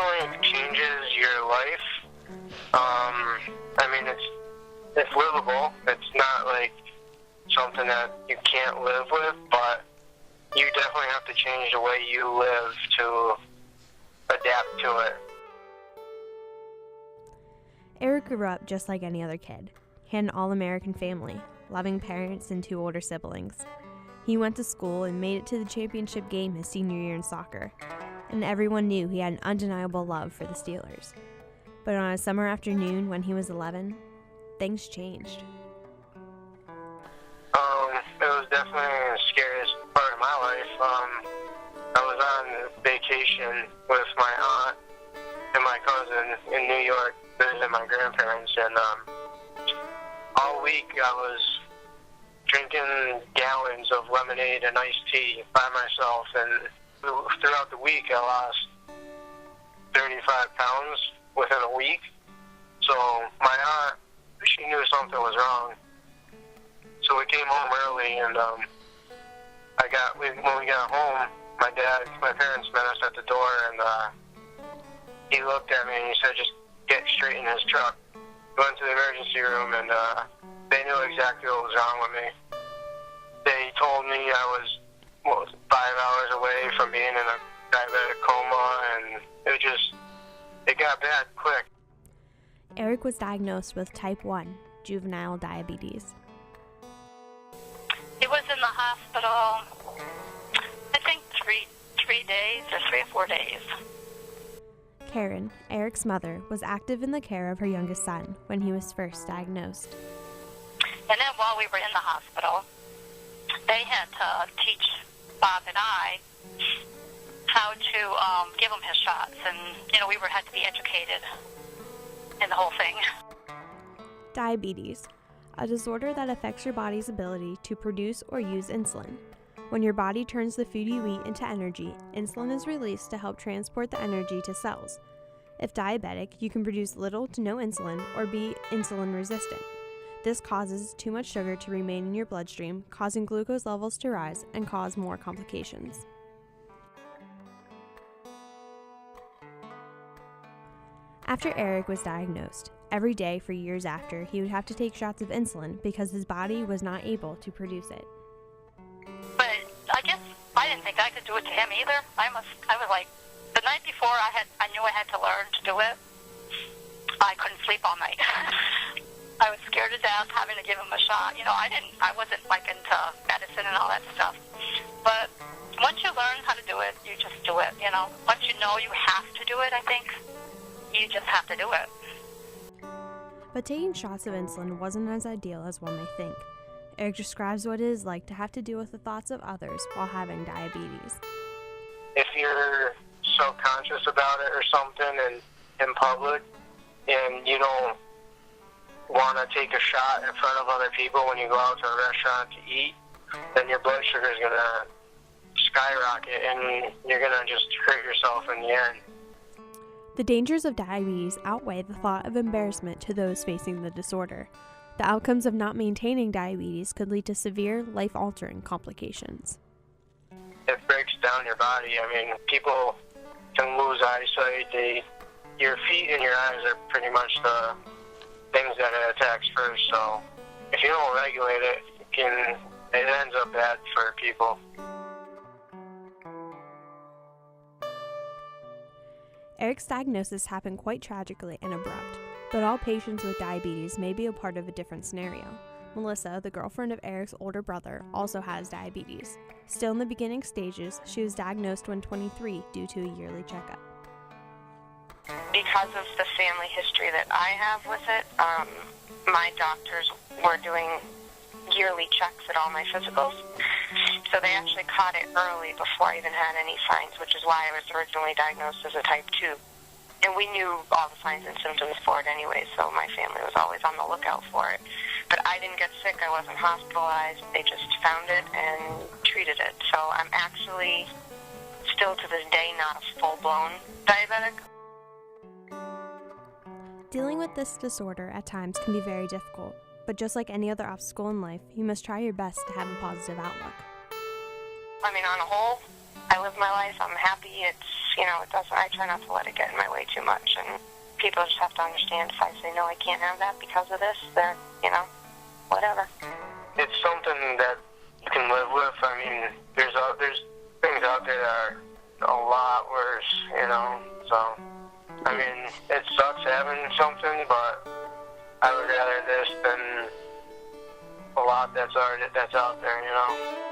definitely changes your life. I mean, it's livable. It's not like something that you can't live with, but you definitely have to change the way you live to adapt to it. Eric grew up just like any other kid. He had an all-American family, loving parents and 2 older siblings. He went to school and made it to the championship game his senior year in soccer, and everyone knew he had an undeniable love for the Steelers. But on a summer afternoon when he was 11, things changed. It was definitely the scariest part of my life. I was on vacation with my aunt and my cousin in New York visiting my grandparents, and all week I was drinking gallons of lemonade and iced tea by myself, and throughout the week I lost 35 pounds within a week. So my aunt, she knew something was wrong. So we came home early, and when we got home, my parents met us at the door, and he looked at me and he said, "Just get straight in his truck." We went to the emergency room, and they knew exactly what was wrong with me. They told me I was 5 hours away from being in a diabetic coma, and it got bad quick. Eric was diagnosed with type 1 juvenile diabetes. He was in the hospital, I think 3 days or 3 or 4 days. Karen, Eric's mother, was active in the care of her youngest son when he was first diagnosed. And then while we were in the hospital, they had to teach Bob and I how to give him his shots. And, we had to be educated in the whole thing. Diabetes, a disorder that affects your body's ability to produce or use insulin. When your body turns the food you eat into energy, insulin is released to help transport the energy to cells. If diabetic, you can produce little to no insulin or be insulin resistant. This causes too much sugar to remain in your bloodstream, causing glucose levels to rise and cause more complications. After Eric was diagnosed, every day for years after, he would have to take shots of insulin because his body was not able to produce it. But I guess I didn't think I could do it to him either. I was like, the night before I knew I had to learn to do it. I couldn't sleep all night. I was scared to death having to give him a shot. I wasn't like into medicine and all that stuff. But once you learn how to do it, you just do it, Once you know you have to do it, I think, you just have to do it. But taking shots of insulin wasn't as ideal as one may think. Eric describes what it is like to have to deal with the thoughts of others while having diabetes. If you're self-conscious about it or something in public, and you don't want to take a shot in front of other people when you go out to a restaurant to eat, then your blood sugar is going to skyrocket, and you're going to just hurt yourself in the end. The dangers of diabetes outweigh the thought of embarrassment to those facing the disorder. The outcomes of not maintaining diabetes could lead to severe, life-altering complications. It breaks down your body. People can lose eyesight. Your feet and your eyes are pretty much the things that it attacks first. So if you don't regulate it, it ends up bad for people. Eric's diagnosis happened quite tragically and abrupt, but all patients with diabetes may be a part of a different scenario. Melissa, the girlfriend of Eric's older brother, also has diabetes. Still in the beginning stages, she was diagnosed when 23 due to a yearly checkup. Because of the family history that I have with it, my doctors were doing yearly checks at all my physicals. So they actually caught it early before I even had any signs, which is why I was originally diagnosed as a type 2. And we knew all the signs and symptoms for it anyway, so my family was always on the lookout for it. But I didn't get sick. I wasn't hospitalized. They just found it and treated it. So I'm actually still to this day not a full-blown diabetic. Dealing with this disorder at times can be very difficult, but just like any other obstacle in life, you must try your best to have a positive outlook. On a whole, I live my life. I'm happy. It's it doesn't. I try not to let it get in my way too much, and people just have to understand if I say no, I can't have that because of this. Then whatever. It's something that you can live with. I mean, there's things out there that are a lot worse, So, I mean, it sucks having something, but I would rather this than a lot that's out there,